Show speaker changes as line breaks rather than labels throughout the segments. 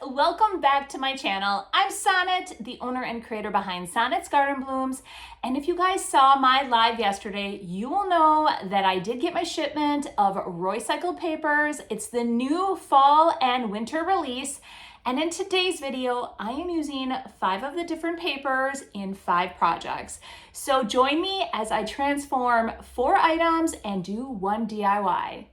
welcome back to my channel. I'm Sonnet, the owner and creator behind Sonnet's Garden Blooms. And if you guys saw my live yesterday, you will know that I did get my shipment of Roycycled Papers. It's the new fall and winter release. And in today's video, I am using 5 of the different papers in 5 projects. So join me as I transform 4 items and do 1 DIY.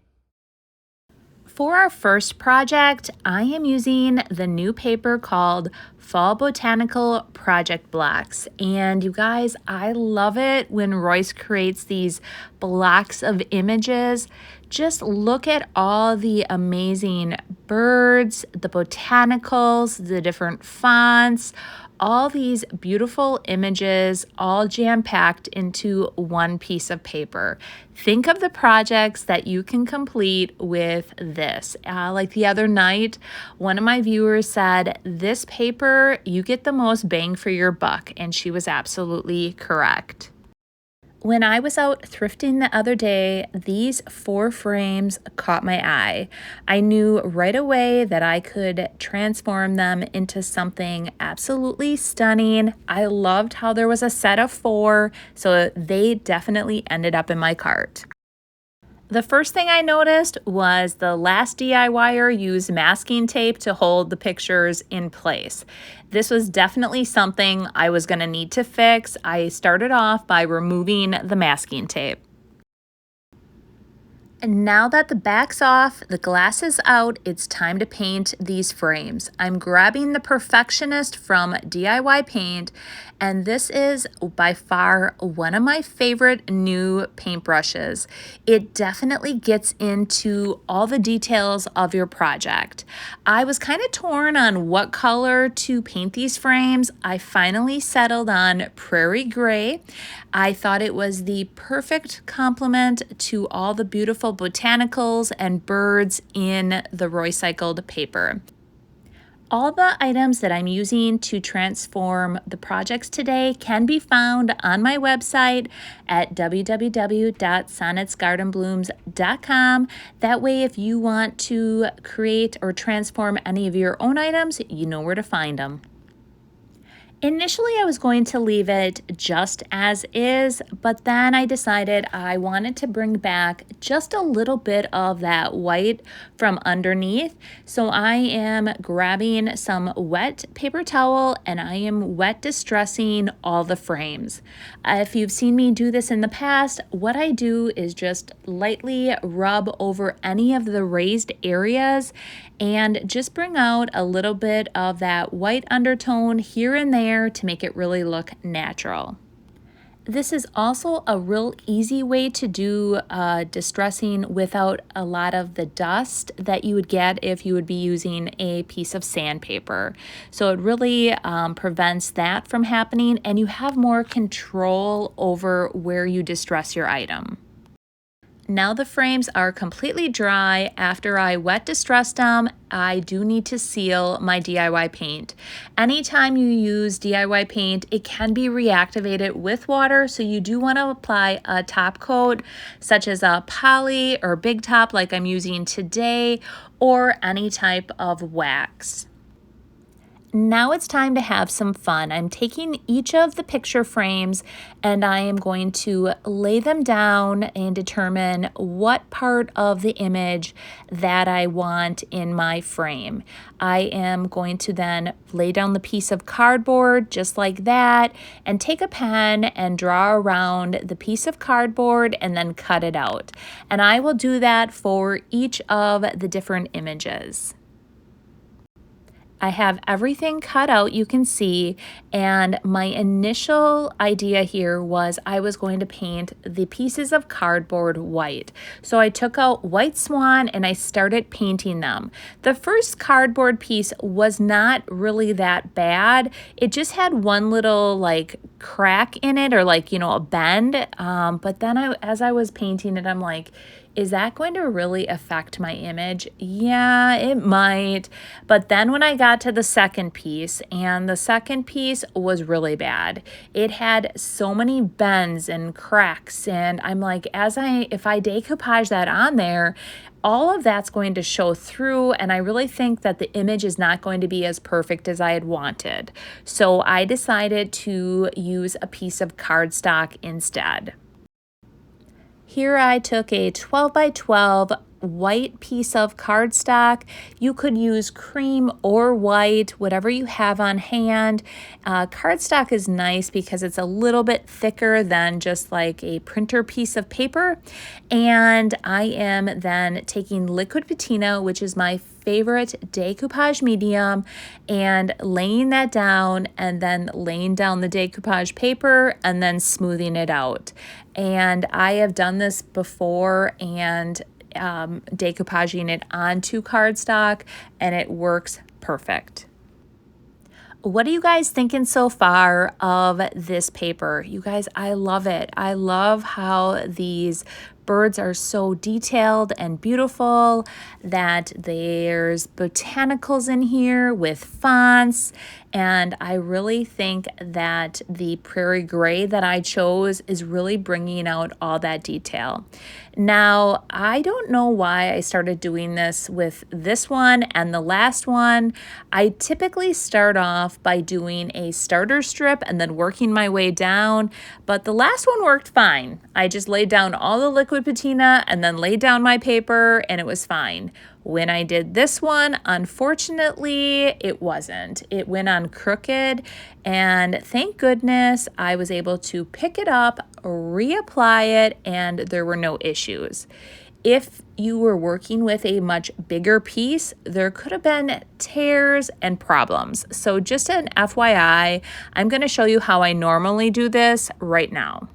For our first project, I am using the new paper called Fall Botanical Project Blocks. And you guys, I love it when Royce creates these blocks of images. Just look at all the amazing birds, the botanicals, the different fonts, all these beautiful images all jam-packed into one piece of paper. Think of the projects that you can complete with this. Like the other night, one of my viewers said, this paper, you get the most bang for your buck, and she was absolutely correct. When I was out thrifting the other day, these 4 frames caught my eye. I knew right away that I could transform them into something absolutely stunning. I loved how there was a set of 4, so they definitely ended up in my cart. The first thing I noticed was the last DIYer used masking tape to hold the pictures in place. This was definitely something I was going to need to fix. I started off by removing the masking tape. And now that the back's off, the glass is out, it's time to paint these frames. I'm grabbing the Perfectionist from DIY Paint, and this is by far one of my favorite new paintbrushes. It definitely gets into all the details of your project. I was kind of torn on what color to paint these frames. I finally settled on Prairie Gray. I thought it was the perfect complement to all the beautiful botanicals and birds in the Roycycled paper. All the items that I'm using to transform the projects today can be found on my website at www.sonnetsgardenblooms.com. That way, if you want to create or transform any of your own items, you know where to find them. Initially, I was going to leave it just as is, but then I decided I wanted to bring back just a little bit of that white from underneath. So I am grabbing some wet paper towel and I am wet distressing all the frames. If you've seen me do this in the past, what I do is just lightly rub over any of the raised areas and just bring out a little bit of that white undertone here and there to make it really look natural. This is also a real easy way to do distressing without a lot of the dust that you would get if you would be using a piece of sandpaper. So it really prevents that from happening, and you have more control over where you distress your item. Now the frames are completely dry. After I wet distressed them, I do need to seal my DIY paint. Anytime you use DIY paint, it can be reactivated with water, so you do want to apply a top coat, such as a poly or big top like I'm using today, or any type of wax. Now it's time to have some fun. I'm taking each of the picture frames and I am going to lay them down and determine what part of the image that I want in my frame. I am going to then lay down the piece of cardboard just like that and take a pen and draw around the piece of cardboard and then cut it out. And I will do that for each of the different images. I have everything cut out, you can see, and my initial idea here was I was going to paint the pieces of cardboard white. So I took out White Swan and I started painting them. The first cardboard piece was not really that bad. It just had one little like crack in it, or like, you know, a bend. But then as I was painting it, I'm like, is that going to really affect my image? Yeah, it might. But then when I got to the second piece, and the second piece was really bad. It had so many bends and cracks, and I'm like, if I decoupage that on there, all of that's going to show through, and I really think that the image is not going to be as perfect as I had wanted. So I decided to use a piece of cardstock instead. Here I took a 12 by 12 white piece of cardstock. You could use cream or white, whatever you have on hand. Cardstock is nice because it's a little bit thicker than just like a printer piece of paper. And I am then taking liquid patina, which is my favorite decoupage medium, and laying that down, and then laying down the decoupage paper and then smoothing it out. And I have done this before, and decoupaging it onto cardstock, and it works perfect. What are you guys thinking so far of this paper? You guys, I love it. I love how these birds are so detailed and beautiful, that there's botanicals in here with fonts, and I really think that the prairie gray that I chose is really bringing out all that detail. Now, I don't know why I started doing this with this one and the last one. I typically start off by doing a starter strip and then working my way down, but the last one worked fine. I just laid down all the liquid patina and then laid down my paper, and it was fine. When I did this one, unfortunately, it wasn't. It went on crooked, and thank goodness I was able to pick it up, reapply it, and there were no issues. If you were working with a much bigger piece, there could have been tears and problems. So just an FYI, I'm going to show you how I normally do this right now.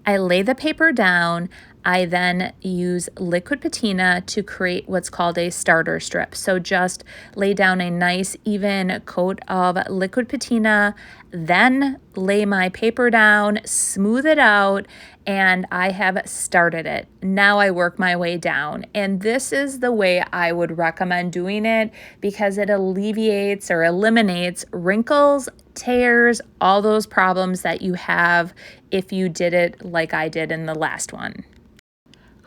I lay the paper down. I then use liquid patina to create what's called a starter strip. So just lay down a nice even coat of liquid patina, then lay my paper down, smooth it out, and I have started it. Now I work my way down. And this is the way I would recommend doing it, because it alleviates or eliminates wrinkles, tears, all those problems that you have if you did it like I did in the last one.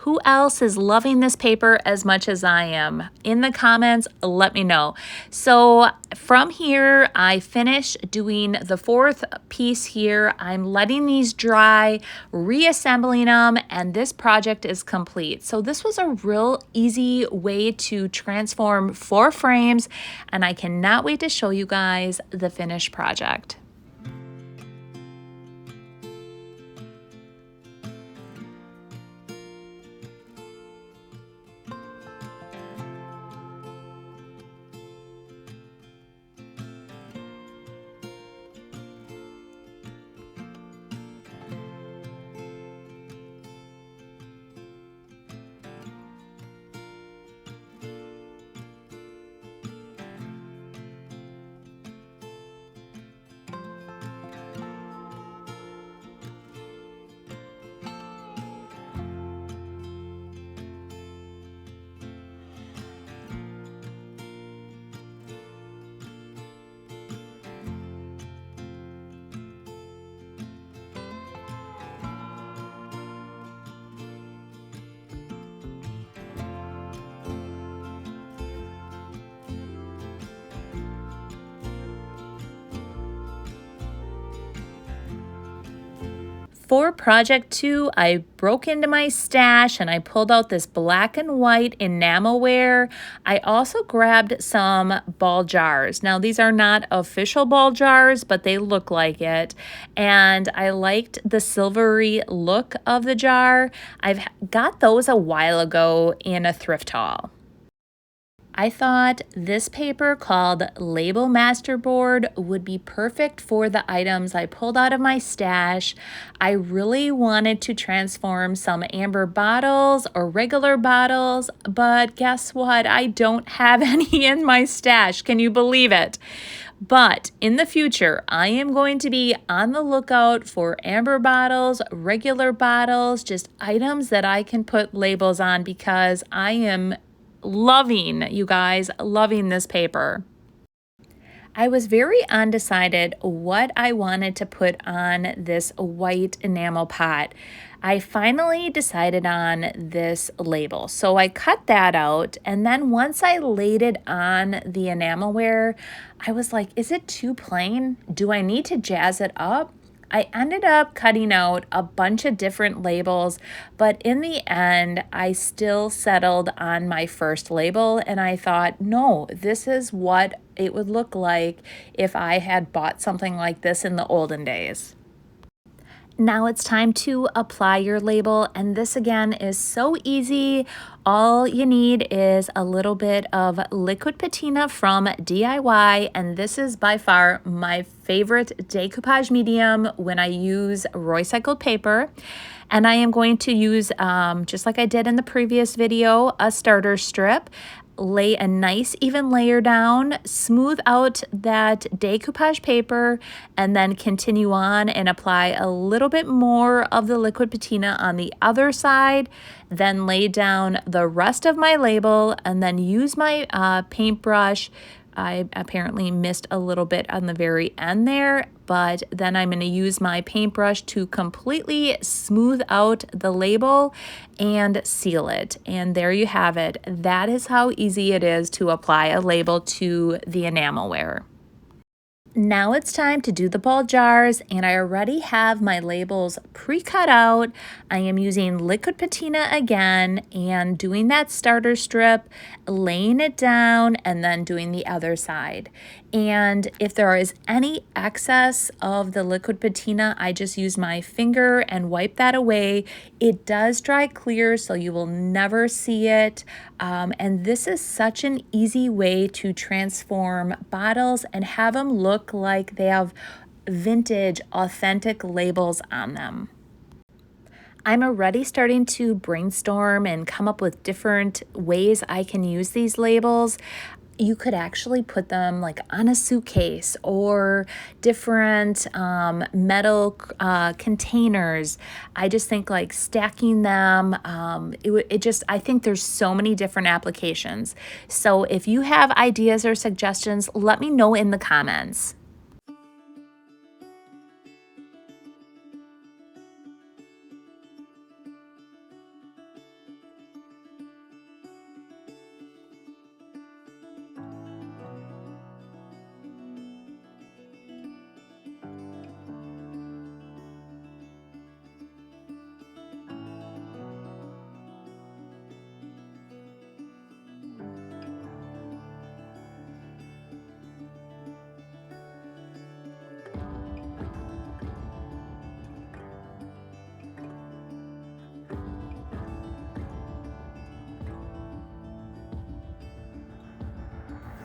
Who else is loving this paper as much as I am? In the comments, let me know. So from here, I finished doing the fourth piece here. I'm letting these dry, reassembling them, and this project is complete. So this was a real easy way to transform 4 frames, and I cannot wait to show you guys the finished project. For project 2, I broke into my stash and I pulled out this black and white Enamelware. I also grabbed some ball jars. Now, these are not official ball jars, but they look like it. And I liked the silvery look of the jar. I've got those a while ago in a thrift haul. I thought this paper called Label Masterboard would be perfect for the items I pulled out of my stash. I really wanted to transform some amber bottles or regular bottles, but guess what? I don't have any in my stash. Can you believe it? But in the future, I am going to be on the lookout for amber bottles, regular bottles, just items that I can put labels on because I am loving, you guys, loving this paper. I was very undecided what I wanted to put on this white enamel pot. I finally decided on this label. So I cut that out, and then once I laid it on the enamelware, I was like, is it too plain? Do I need to jazz it up? I ended up cutting out a bunch of different labels, but in the end, I still settled on my first label, and I thought, no, this is what it would look like if I had bought something like this in the olden days. Now it's time to apply your label, and this again is so easy. All you need is a little bit of liquid patina from DIY, and this is by far my favorite decoupage medium when I use Roycycled paper. And I am going to use, just like I did in the previous video, a starter strip. Lay a nice even layer down, smooth out that decoupage paper, and then continue on and apply a little bit more of the liquid patina on the other side, then lay down the rest of my label, and then use my paintbrush. I apparently missed a little bit on the very end there, but then I'm going to use my paintbrush to completely smooth out the label and seal it. And there you have it. That is how easy it is to apply a label to the enamelware. Now it's time to do the ball jars, and I already have my labels pre-cut out. I am using liquid patina again and doing that starter strip, laying it down, and then doing the other side. And if there is any excess of the liquid patina, I just use my finger and wipe that away. It does dry clear, so you will never see it. And this is such an easy way to transform bottles and have them look like they have vintage, authentic labels on them. I'm already starting to brainstorm and come up with different ways I can use these labels. You could actually put them like on a suitcase or different metal containers. I just think like stacking them, I think there's so many different applications. So if you have ideas or suggestions, let me know in the comments.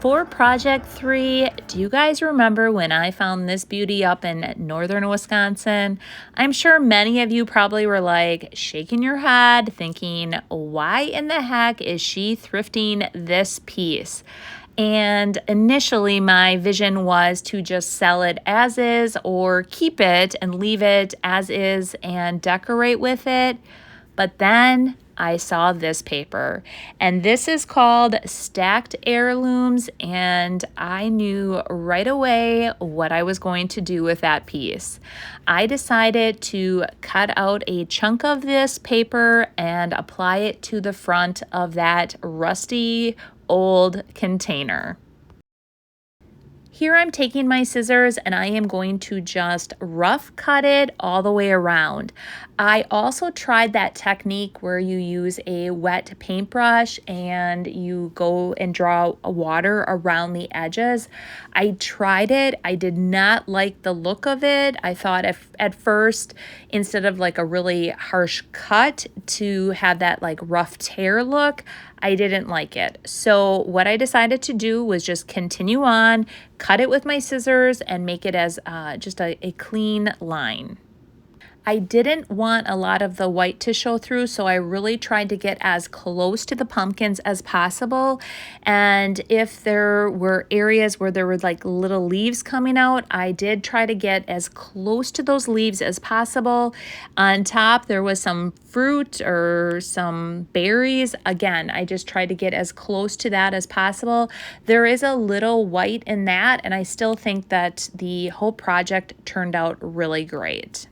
For project 3, do you guys remember when I found this beauty up in northern Wisconsin? I'm sure many of you probably were like shaking your head thinking, why in the heck is she thrifting this piece? And initially my vision was to just sell it as is or keep it and leave it as is and decorate with it. But then I saw this paper, and this is called Stacked Heirlooms, and I knew right away what I was going to do with that piece. I decided to cut out a chunk of this paper and apply it to the front of that rusty old container. Here I'm taking my scissors and I am going to just rough cut it all the way around. I also tried that technique where you use a wet paintbrush and you go and draw water around the edges. I tried it. I did not like the look of it. I thought at first, instead of like a really harsh cut, to have that like rough tear look, I didn't like it. So what I decided to do was just continue on, cut it with my scissors, and make it as just a clean line. I didn't want a lot of the white to show through, so I really tried to get as close to the pumpkins as possible. And if there were areas where there were like little leaves coming out, I did try to get as close to those leaves as possible. On top, there was some fruit or some berries. Again, I just tried to get as close to that as possible. There is a little white in that, and I still think that the whole project turned out really great.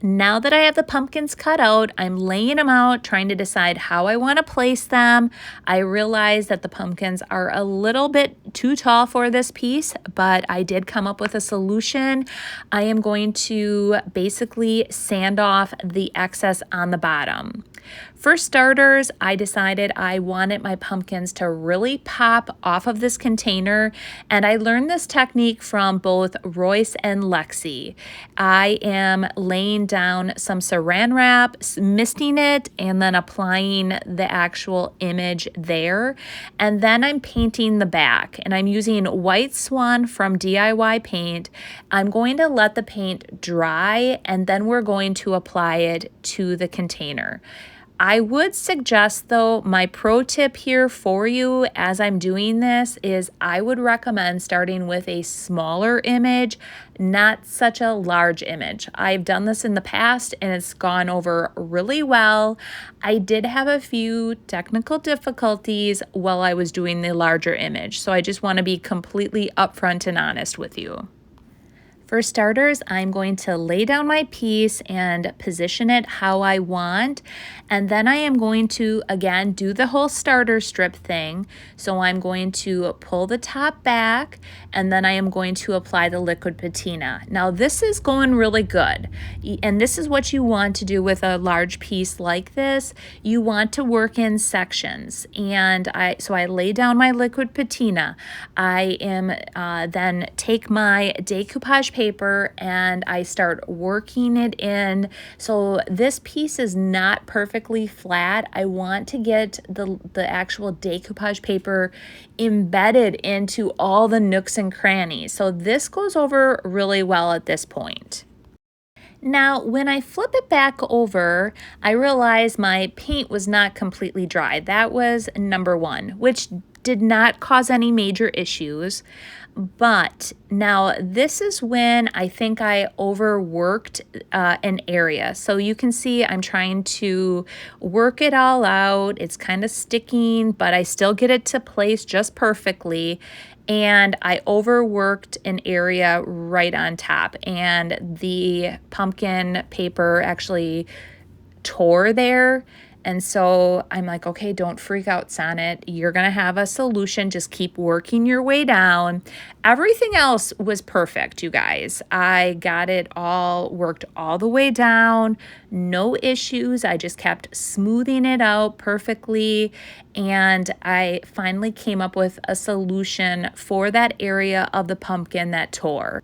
Now that I have the pumpkins cut out, I'm laying them out, trying to decide how I want to place them. I realize that the pumpkins are a little bit too tall for this piece, but I did come up with a solution. I am going to basically sand off the excess on the bottom. For starters, I decided I wanted my pumpkins to really pop off of this container, and I learned this technique from both Royce and Lexi. I am laying down some saran wrap, misting it, and then applying the actual image there. And then I'm painting the back, and I'm using White Swan from DIY Paint. I'm going to let the paint dry, and then we're going to apply it to the container. I would suggest, though, my pro tip here for you as I'm doing this is I would recommend starting with a smaller image, not such a large image. I've done this in the past and it's gone over really well. I did have a few technical difficulties while I was doing the larger image, so I just want to be completely upfront and honest with you. For starters, I'm going to lay down my piece and position it how I want. And then I am going to, again, do the whole starter strip thing. So I'm going to pull the top back, and then I am going to apply the liquid patina. Now this is going really good. And this is what you want to do with a large piece like this. You want to work in sections. And so I lay down my liquid patina. I am then take my decoupage paper and I start working it in. So this piece is not perfectly flat. I want to get the actual decoupage paper embedded into all the nooks and crannies. So this goes over really well at this point. Now, when I flip it back over, I realized my paint was not completely dry. That was number one, which did not cause any major issues. But now this is when I think I overworked an area. So you can see I'm trying to work it all out. It's kind of sticking, but I still get it to place just perfectly. And I overworked an area right on top, and the pumpkin paper actually tore there. And so I'm like, okay, don't freak out, Sonnet. You're going to have a solution. Just keep working your way down. Everything else was perfect, you guys. I got it all worked all the way down. No issues. I just kept smoothing it out perfectly. And I finally came up with a solution for that area of the pumpkin that tore.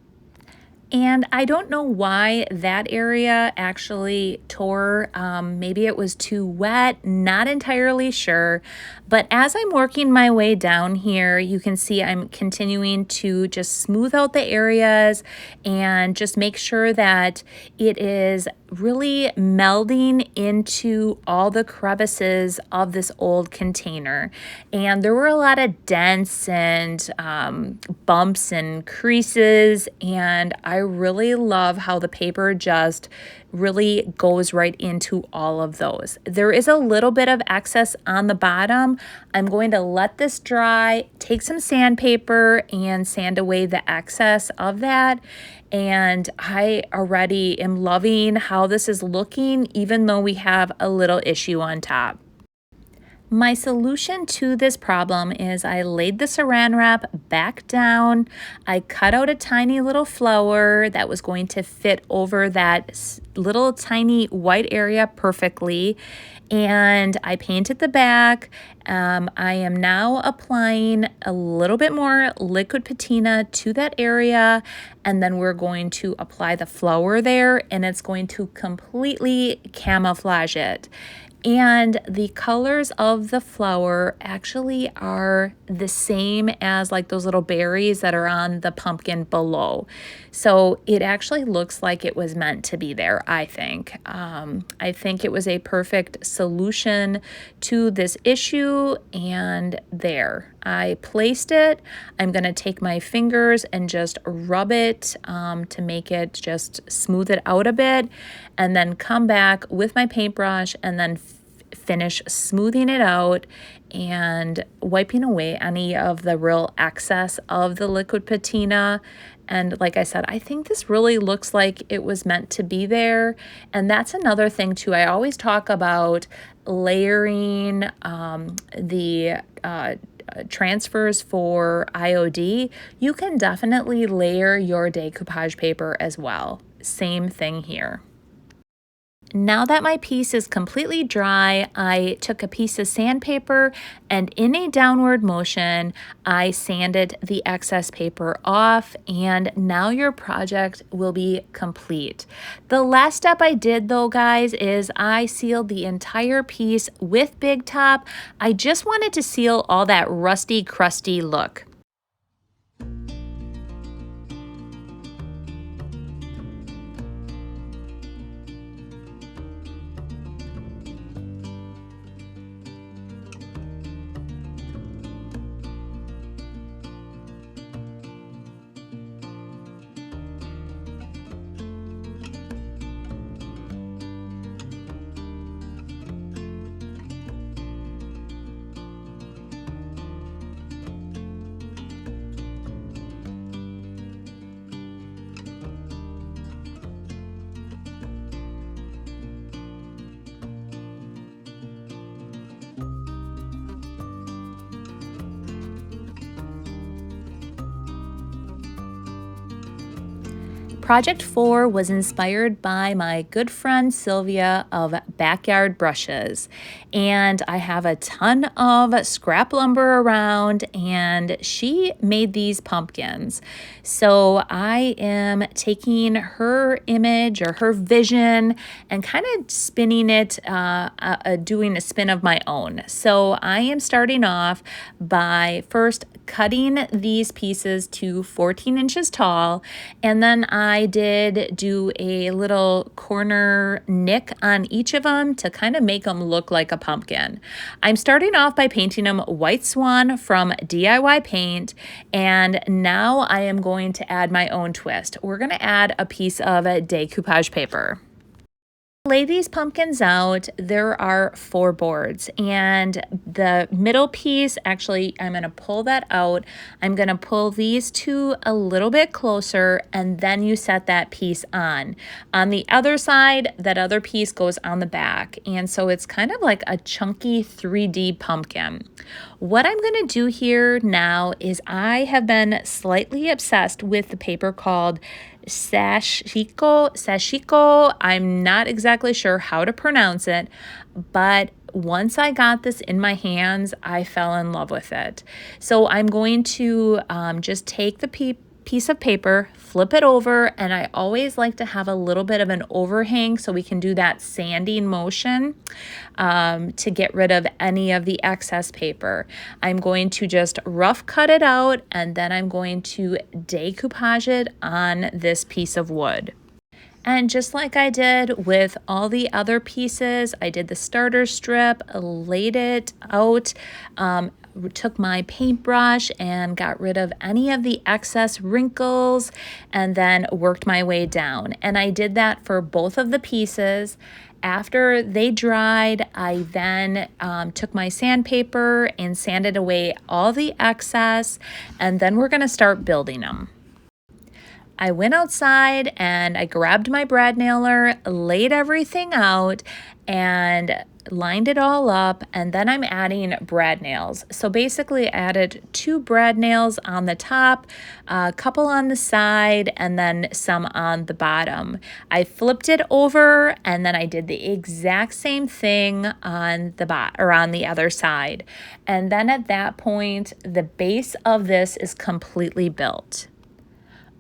And I don't know why that area actually tore. Maybe it was too wet, not entirely sure. But as I'm working my way down here, you can see I'm continuing to just smooth out the areas and just make sure that it is really melding into all the crevices of this old container. And there were a lot of dents and bumps and creases, and I really love how the paper just really goes right into all of those. There is a little bit of excess on the bottom. I'm going to let this dry, take some sandpaper and sand away the excess of that. And I already am loving how this is looking, even though we have a little issue on top. My solution to this problem is I laid the saran wrap back down. I cut out a tiny little flower that was going to fit over that little tiny white area perfectly. And I painted the back. I am now applying a little bit more liquid patina to that area, and then we're going to apply the flower there, and it's going to completely camouflage it. And the colors of the flower actually are the same as like those little berries that are on the pumpkin below. So it actually looks like it was meant to be there, I think. I think it was a perfect solution to this issue, and there. I placed it. I'm going to take my fingers and just rub it to make it just smooth it out a bit, and then come back with my paintbrush and then finish smoothing it out and wiping away any of the real excess of the liquid patina. And like I said, I think this really looks like it was meant to be there. And that's another thing too. I always talk about layering the transfers for IOD. You can definitely layer your decoupage paper as well. Same thing here. Now that my piece is completely dry, I took a piece of sandpaper and in a downward motion, I sanded the excess paper off, and now your project will be complete. The last step I did though, guys, is I sealed the entire piece with Big Top. I just wanted to seal all that rusty, crusty look. Project 4 was inspired by my good friend Sylvia of Backyard Brushes, and I have a ton of scrap lumber around, and she made these pumpkins. So I am taking her image or her vision and kind of spinning it, doing a spin of my own. So I am starting off by first cutting these pieces to 14 inches tall, and then I did do a little corner nick on each of them to kind of make them look like a pumpkin. I'm starting off by painting them White Swan from DIY Paint, and now I am going to add my own twist. We're going to add a piece of decoupage paper. Lay these pumpkins out. There are 4 boards, and the middle piece, actually I'm going to pull that out. I'm going to pull these 2 a little bit closer, and then you set that piece on. On the other side, that other piece goes on the back, and so it's kind of like a chunky 3D pumpkin. What I'm going to do here now is I have been slightly obsessed with the paper called Sashiko. I'm not exactly sure how to pronounce it, but once I got this in my hands, I fell in love with it. So I'm going to just take the piece of paper, flip it over, and I always like to have a little bit of an overhang so we can do that sanding motion to get rid of any of the excess paper. I'm going to just rough cut it out, and then I'm going to decoupage it on this piece of wood. And just like I did with all the other pieces, I did the starter strip, laid it out, took my paintbrush and got rid of any of the excess wrinkles, and then worked my way down. And I did that for both of the pieces. After they dried, I then took my sandpaper and sanded away all the excess, and then we're going to start building them. I went outside and I grabbed my brad nailer, laid everything out, and lined it all up, and then I'm adding brad nails. So basically I added 2 brad nails on the top, a couple on the side, and then some on the bottom. I flipped it over, and then I did the exact same thing on the other side. And then at that point, the base of this is completely built.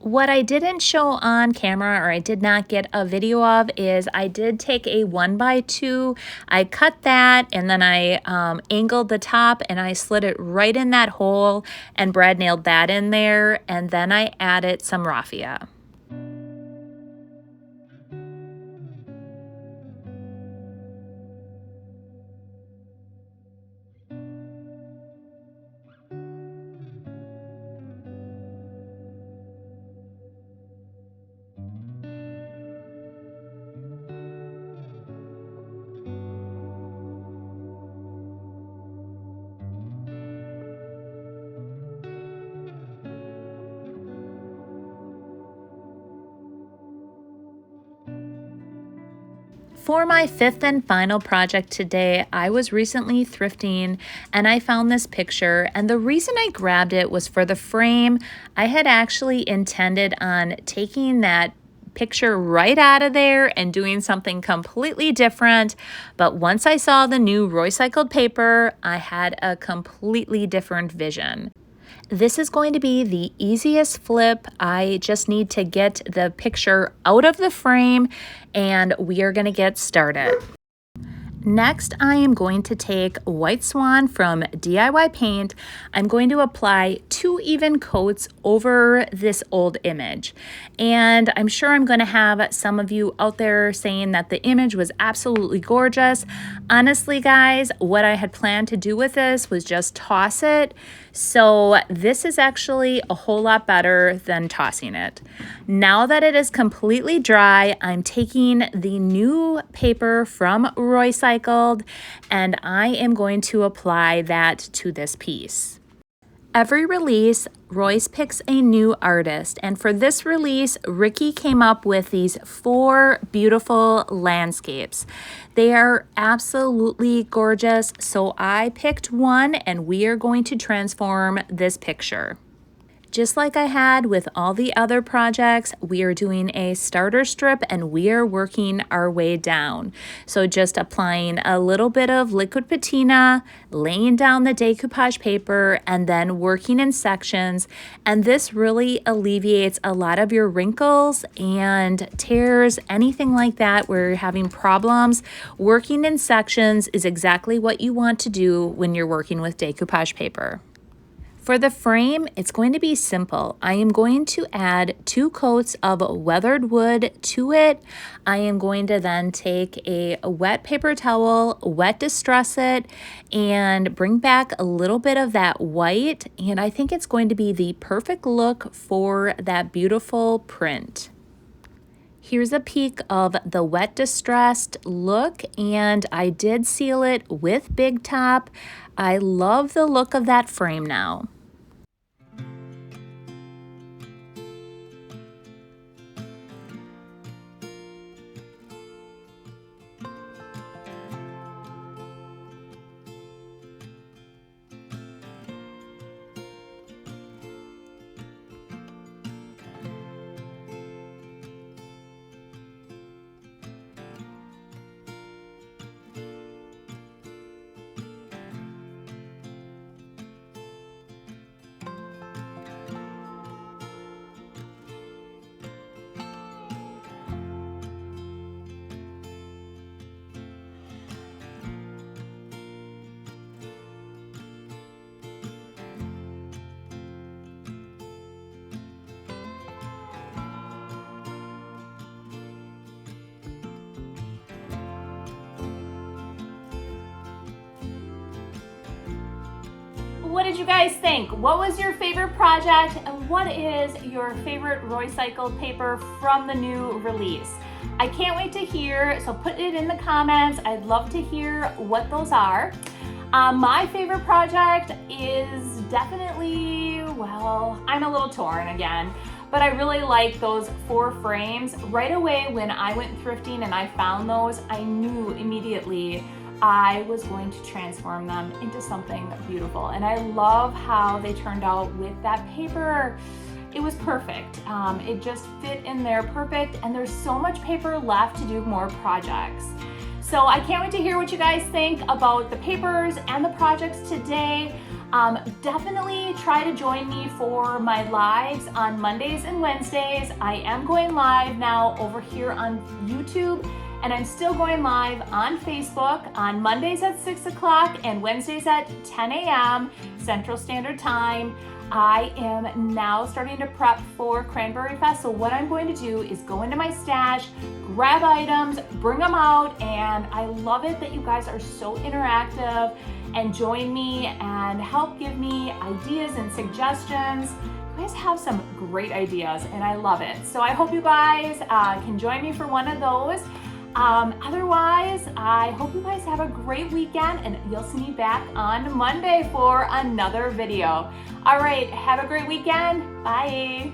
What I didn't show on camera, or I did not get a video of, is I did take a 1x2, I cut that, and then I angled the top and I slid it right in that hole and brad nailed that in there, and then I added some raffia. For my fifth and final project today, I was recently thrifting and I found this picture, and the reason I grabbed it was for the frame. I had actually intended on taking that picture right out of there and doing something completely different, but once I saw the new Roycycled paper, I had a completely different vision. This is going to be the easiest flip. I just need to get the picture out of the frame and we are going to get started. Next, I am going to take White Swan from DIY Paint. I'm going to apply 2 even coats over this old image. And I'm sure I'm going to have some of you out there saying that the image was absolutely gorgeous. Honestly, guys, what I had planned to do with this was just toss it. So this is actually a whole lot better than tossing it. Now that it is completely dry, I'm taking the new paper from Roycycled and I am going to apply that to this piece. Every release, Royce picks a new artist, and for this release, Ricky came up with these 4 beautiful landscapes. They are absolutely gorgeous, so I picked one and we are going to transform this picture. Just like I had with all the other projects, we are doing a starter strip and we are working our way down. So just applying a little bit of liquid patina, laying down the decoupage paper, and then working in sections. And this really alleviates a lot of your wrinkles and tears, anything like that where you're having problems. Working in sections is exactly what you want to do when you're working with decoupage paper. For the frame, it's going to be simple. I am going to add 2 coats of weathered wood to it. I am going to then take a wet paper towel, wet distress it, and bring back a little bit of that white. And I think it's going to be the perfect look for that beautiful print. Here's a peek of the wet distressed look, and I did seal it with Big Top. I love the look of that frame now. What did you guys think? What was your favorite project, and what is your favorite Roycycled paper from the new release? I can't wait to hear, so put it in the comments. I'd love to hear what those are. My favorite project is definitely, well, I'm a little torn again, but I really like those 4 frames. Right away when I went thrifting and I found those, I knew immediately I was going to transform them into something beautiful. And I love how they turned out with that paper. It was perfect. It just fit in there perfect, and there's so much paper left to do more projects. So I can't wait to hear what you guys think about the papers and the projects today. Definitely try to join me for my lives on Mondays and Wednesdays. I am going live now over here on YouTube, and I'm still going live on Facebook on Mondays at 6 o'clock and Wednesdays at 10 a.m. Central Standard Time. I am now starting to prep for Cranberry Fest, so what I'm going to do is go into my stash, grab items, bring them out, and I love it that you guys are so interactive and join me and help give me ideas and suggestions. You guys have some great ideas and I love it. So I hope you guys can join me for one of those. Otherwise, I hope you guys have a great weekend and you'll see me back on Monday for another video. All right, have a great weekend. Bye.